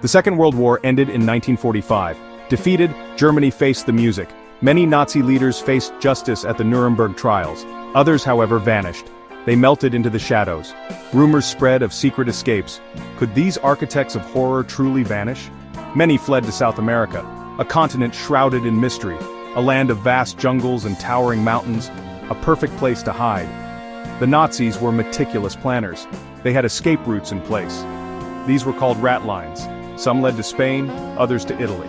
The Second World War ended in 1945. Defeated, Germany faced the music. Many Nazi leaders faced justice at the Nuremberg trials. Others, however, vanished. They melted into the shadows. Rumors spread of secret escapes. Could these architects of horror truly vanish? Many fled to South America, a continent shrouded in mystery, a land of vast jungles and towering mountains, a perfect place to hide. The Nazis were meticulous planners. They had escape routes in place. These were called rat lines. Some led to Spain, others to Italy.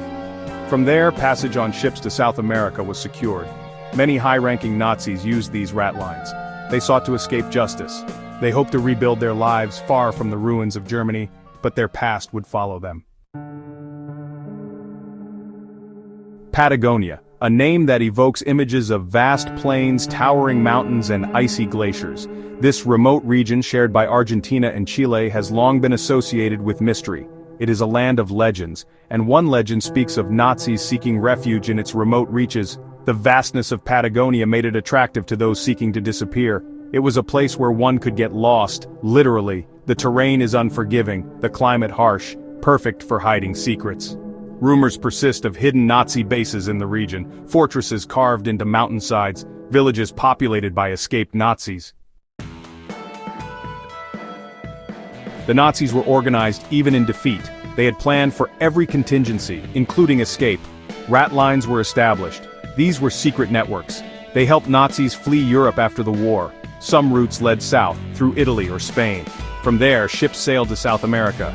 From there, passage on ships to South America was secured. Many high-ranking Nazis used these rat lines. They sought to escape justice. They hoped to rebuild their lives far from the ruins of Germany, but their past would follow them. Patagonia, a name that evokes images of vast plains, towering mountains, and icy glaciers. This remote region shared by Argentina and Chile has long been associated with mystery. It is a land of legends, and one legend speaks of Nazis seeking refuge in its remote reaches. The vastness of Patagonia made it attractive to those seeking to disappear. It was a place where one could get lost, literally. The terrain is unforgiving, the climate harsh, perfect for hiding secrets. Rumors persist of hidden Nazi bases in the region, fortresses carved into mountainsides, villages populated by escaped Nazis. The Nazis were organized even in defeat. They had planned for every contingency, including escape. Rat lines were established. These were secret networks. They helped Nazis flee Europe after the war. Some routes led south, through Italy or Spain. From there, ships sailed to South America.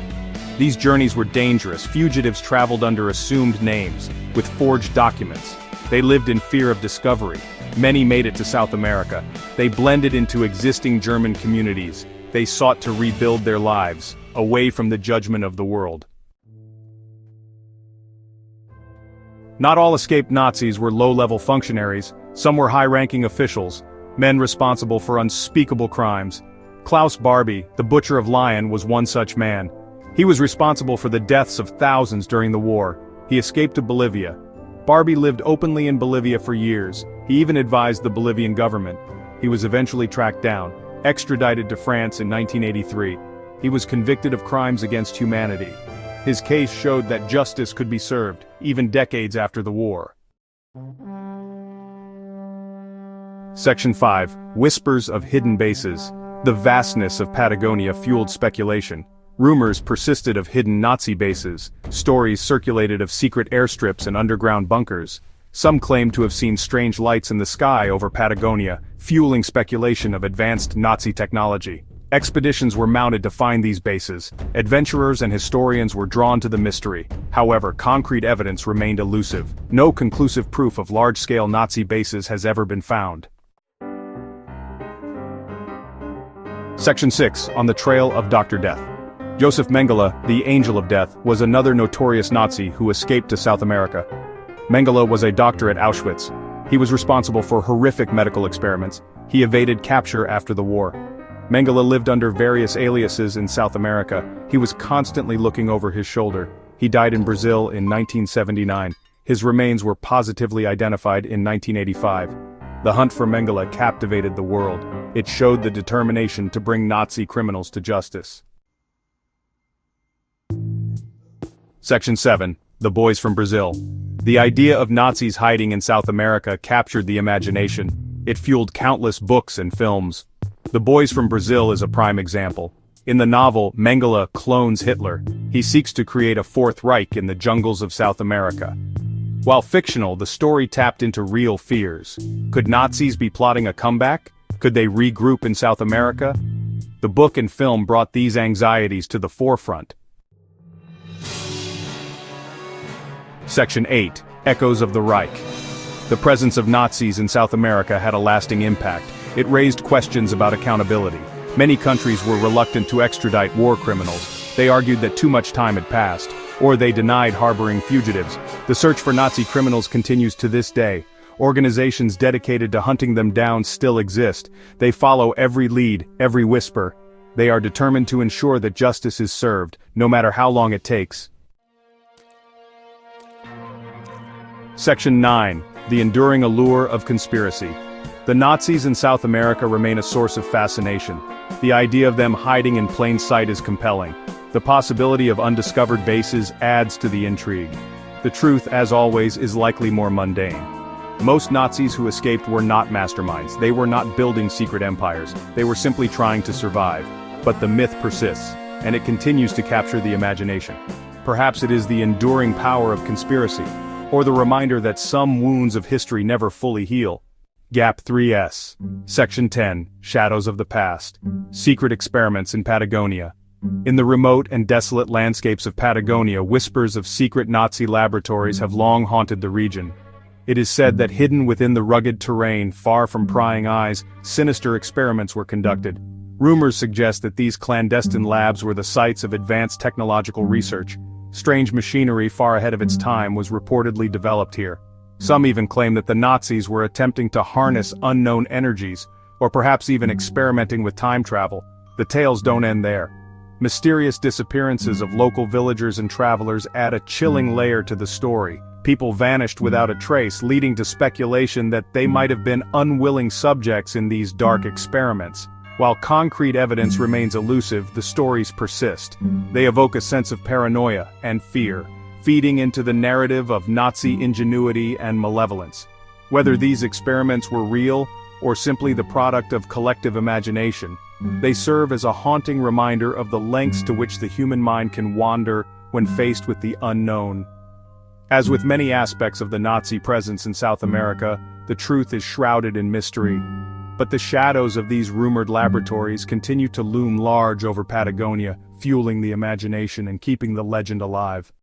These journeys were dangerous. Fugitives traveled under assumed names, with forged documents. They lived in fear of discovery. Many made it to South America. They blended into existing German communities. They sought to rebuild their lives, away from the judgment of the world. Not all escaped Nazis were low-level functionaries. Some were high-ranking officials, men responsible for unspeakable crimes. Klaus Barbie, the Butcher of Lyon, was one such man. He was responsible for the deaths of thousands during the war. He escaped to Bolivia. Barbie lived openly in Bolivia for years. He even advised the Bolivian government. He was eventually tracked down, extradited to France in 1983. He was convicted of crimes against humanity. His case showed that justice could be served, even decades after the war. Section 5. Whispers of hidden bases. The vastness of Patagonia fueled speculation. Rumors persisted of hidden Nazi bases. Stories circulated of secret airstrips and underground bunkers. Some claimed to have seen strange lights in the sky over Patagonia, fueling speculation of advanced Nazi technology. Expeditions were mounted to find these bases. Adventurers and historians were drawn to the mystery. However, concrete evidence remained elusive. No conclusive proof of large-scale Nazi bases has ever been found. Section 6. On the Trail of Dr. Death. Joseph Mengele, the Angel of Death, was another notorious Nazi who escaped to South America. Mengele was a doctor at Auschwitz. He was responsible for horrific medical experiments. He evaded capture after the war. Mengele lived under various aliases in South America. He was constantly looking over his shoulder. He died in Brazil in 1979. His remains were positively identified in 1985. The hunt for Mengele captivated the world. It showed the determination to bring Nazi criminals to justice. Section 7. The Boys from Brazil. The idea of Nazis hiding in South America captured the imagination. It fueled countless books and films. The Boys from Brazil is a prime example. In the novel, Mengele clones Hitler. He seeks to create a Fourth Reich in the jungles of South America. While fictional, the story tapped into real fears. Could Nazis be plotting a comeback? Could they regroup in South America? The book and film brought these anxieties to the forefront. Section 8. Echoes of the Reich. The presence of Nazis in South America had a lasting impact. It raised questions about accountability. Many countries were reluctant to extradite war criminals. They argued that too much time had passed, or they denied harboring fugitives. The search for Nazi criminals continues to this day. Organizations dedicated to hunting them down still exist. They follow every lead, every whisper. They are determined to ensure that justice is served, no matter how long it takes. Section 9. The Enduring Allure of Conspiracy. The Nazis in South America remain a source of fascination. The idea of them hiding in plain sight is compelling. The possibility of undiscovered bases adds to the intrigue. The truth, as always, is likely more mundane. Most Nazis who escaped were not masterminds. They were not building secret empires. They were simply trying to survive. But the myth persists, and it continues to capture the imagination. Perhaps it is the enduring power of conspiracy, or the reminder that some wounds of history never fully heal. GAP 3S. Section 10, Shadows of the Past. Secret experiments in Patagonia. In the remote and desolate landscapes of Patagonia, whispers of secret Nazi laboratories have long haunted the region. It is said that hidden within the rugged terrain, far from prying eyes, sinister experiments were conducted. Rumors suggest that these clandestine labs were the sites of advanced technological research. Strange machinery far ahead of its time was reportedly developed here. Some even claim that the Nazis were attempting to harness unknown energies, or perhaps even experimenting with time travel. The tales don't end there. Mysterious disappearances of local villagers and travelers add a chilling layer to the story. People vanished without a trace, leading to speculation that they might have been unwilling subjects in these dark experiments. While concrete evidence remains elusive, the stories persist. They evoke a sense of paranoia and fear, feeding into the narrative of Nazi ingenuity and malevolence. Whether these experiments were real, or simply the product of collective imagination, they serve as a haunting reminder of the lengths to which the human mind can wander when faced with the unknown. As with many aspects of the Nazi presence in South America, the truth is shrouded in mystery. But the shadows of these rumored laboratories continue to loom large over Patagonia, fueling the imagination and keeping the legend alive.